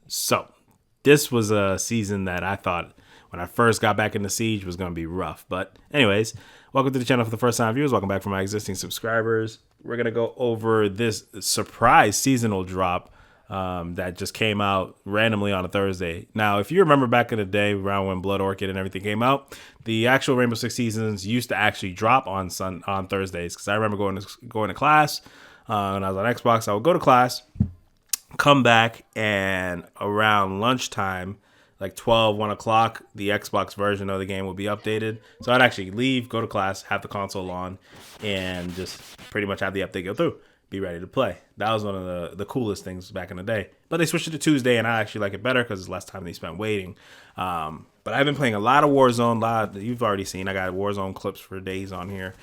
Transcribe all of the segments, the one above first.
So, this was a season that I thought when I first got back into Siege was going to be rough. But, anyways, welcome to the channel for the first time viewers. Welcome back for my existing subscribers. We're going to go over this surprise seasonal drop that just came out randomly on a Thursday. Now, if you remember back in the day, around when Blood Orchid and everything came out, the actual Rainbow Six seasons used to actually drop on Thursdays. Because I remember going to class when I was on Xbox. I would go to class, come back, and around lunchtime, like 12, 1 o'clock, the Xbox version of the game would be updated. So I'd actually leave, go to class, have the console on, and just pretty much have the update go through, be ready to play. That was one of the coolest things back in the day. But they switched it to Tuesday, and I actually like it better because it's less time they spent waiting. But I've been playing a lot of Warzone. You've already seen. I got Warzone clips for days on here.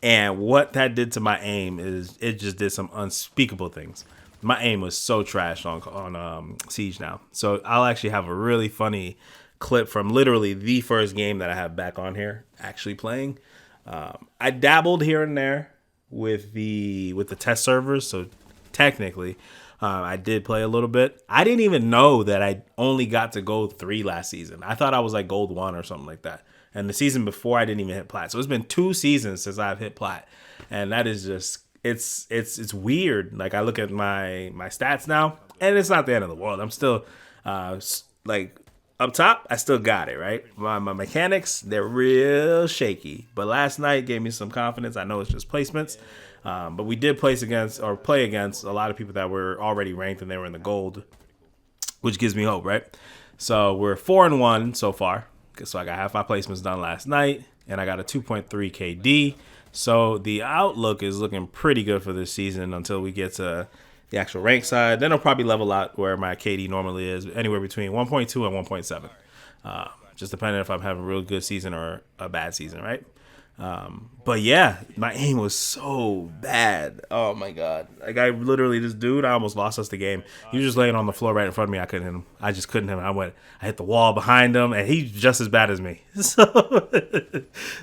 And what that did to my aim is it just did some unspeakable things. My aim was so trash on Siege now. So I'll actually have a really funny clip from literally the first game that I have back on here actually playing. I dabbled here and there with the test servers, so technically I did play a little bit. I didn't even know that I only got to gold 3 last season. I thought I was like gold 1 or something like that. And the season before I didn't even hit plat. So it's been 2 seasons since I've hit plat. And that is just it's weird. Like I look at my stats now, and it's not the end of the world. I'm still like up top. I still got it right. My mechanics, they're real shaky. But last night gave me some confidence. I know it's just placements, but we did play against a lot of people that were already ranked and they were in the gold, which gives me hope, right? So we're 4-1 so far. So I got half my placements done last night, and I got a 2.3 KD. So the outlook is looking pretty good for this season until we get to the actual rank side. Then I'll probably level out where my KD normally is, anywhere between 1.2 and 1.7. Just depending if I'm having a real good season or a bad season, right? But yeah, my aim was so bad. Oh my god! Like I literally, this dude, I almost lost us the game. He was just laying on the floor right in front of me. I couldn't hit him. I just couldn't hit him. I hit the wall behind him, and he's just as bad as me. So,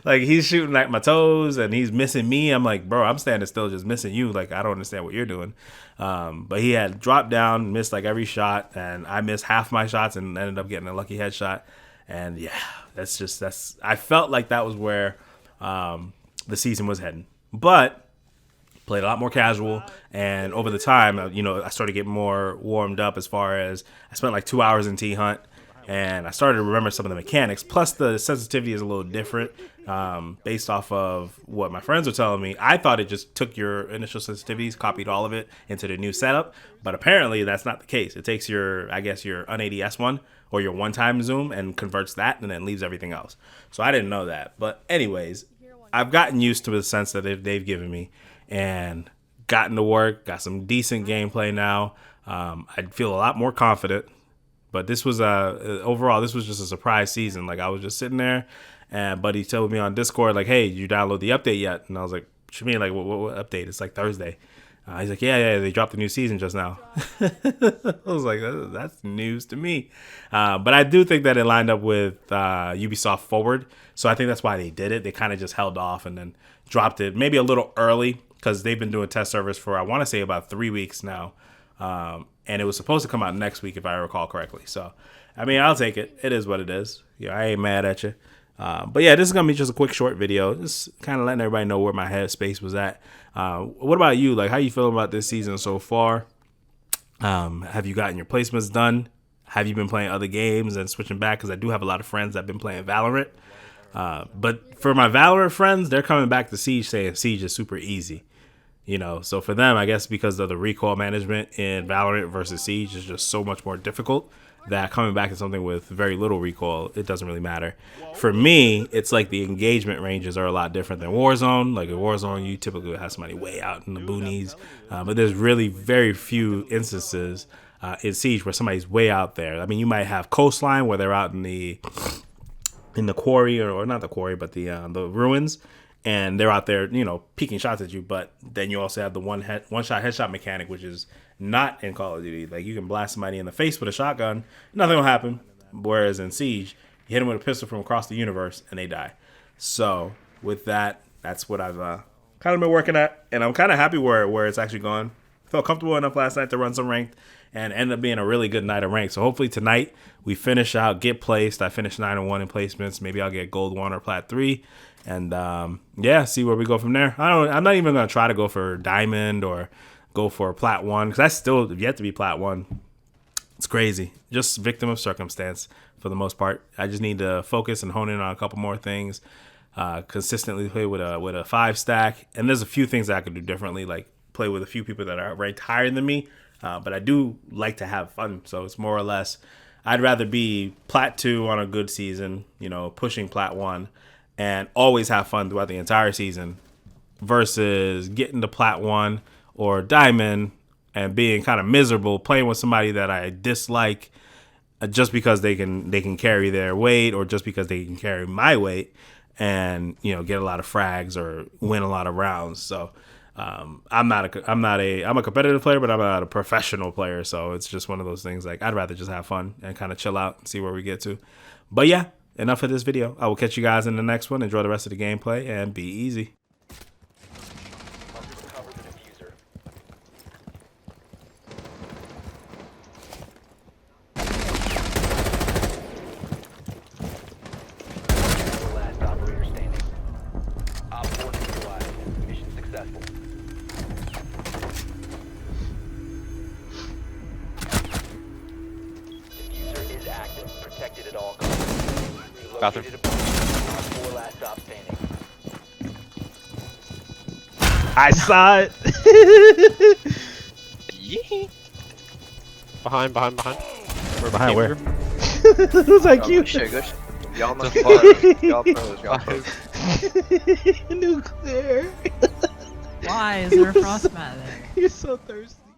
like he's shooting at my toes, and he's missing me. I'm like, bro, I'm standing still, just missing you. Like I don't understand what you're doing. But he had dropped down, missed like every shot, and I missed half my shots and ended up getting a lucky headshot. And yeah, that's. I felt like that was where the season was heading, but played a lot more casual, and over the time, I started getting more warmed up as far as I spent like 2 hours in T-Hunt, and I started to remember some of the mechanics, plus the sensitivity is a little different based off of what my friends were telling me. I thought it just took your initial sensitivities, copied all of it into the new setup, but apparently that's not the case. It takes your un-ADS one or your one-time zoom and converts that and then leaves everything else. So I didn't know that. But anyways, I've gotten used to the sense that they've given me and gotten to work, got some decent gameplay now. I feel a lot more confident. But this was overall, this was just a surprise season. Like I was just sitting there, and Buddy told me on Discord, like, "Hey, did you download the update yet?" And I was like, "What you mean? Like, what update? It's like Thursday." He's like, yeah, they dropped the new season just now. I was like, that's news to me. But I do think that it lined up with Ubisoft Forward. So I think that's why they did it. They kind of just held off and then dropped it maybe a little early because they've been doing test servers for, I want to say, about 3 weeks now. And it was supposed to come out next week, if I recall correctly. So, I mean, I'll take it. It is what it is. Yeah, I ain't mad at you. But yeah, this is going to be just a quick short video. Just kind of letting everybody know where my headspace was at. What about you? Like, how you feeling about this season so far? Have you gotten your placements done? Have you been playing other games and switching back? Because I do have a lot of friends that have been playing Valorant. But for my Valorant friends, they're coming back to Siege saying Siege is super easy. So for them, I guess because of the recoil management in Valorant versus Siege is just so much more difficult that coming back to something with very little recoil, it doesn't really matter. For me, it's like the engagement ranges are a lot different than Warzone. Like in Warzone, you typically have somebody way out in the boonies, but there's really very few instances in Siege where somebody's way out there. I mean, you might have coastline where they're out in the quarry or not the quarry, but the ruins. And they're out there, peeking shots at you. But then you also have the one shot headshot mechanic, which is not in Call of Duty. Like you can blast somebody in the face with a shotgun, nothing will happen. Whereas in Siege, you hit them with a pistol from across the universe and they die. So with that, that's what I've kind of been working at, and I'm kind of happy where it's actually gone. felt comfortable enough last night to run some ranked and ended up being a really good night of ranked. So hopefully tonight we finish out, get placed. I finished 9-1 in placements. Maybe I'll get gold 1 or plat 3. And yeah, see where we go from there. I'm not even going to try to go for diamond or go for plat 1 because I still have yet to be plat 1. It's crazy. Just victim of circumstance for the most part. I just need to focus and hone in on a couple more things. Consistently play with a 5 stack. And there's a few things that I could do differently, like play with a few people that are ranked higher than me. But I do like to have fun. So it's more or less, I'd rather be plat 2 on a good season, you know, pushing plat 1 and always have fun throughout the entire season versus getting to plat 1 or diamond and being kind of miserable playing with somebody that I dislike just because they can carry their weight or just because they can carry my weight and, you know, get a lot of frags or win a lot of rounds. So I'm a competitive player, but I'm not a professional player. So it's just one of those things like I'd rather just have fun and kind of chill out and see where we get to. But yeah, enough of this video. I will catch you guys in the next one. Enjoy the rest of the gameplay and be easy. Protected at all costs. Bathroom. I saw it. Yee. Behind. We're behind where? It was like you. Good shit. Y'all must be pros. Y'all pros. Nuclear. Why is there a frost mat there? You're so thirsty.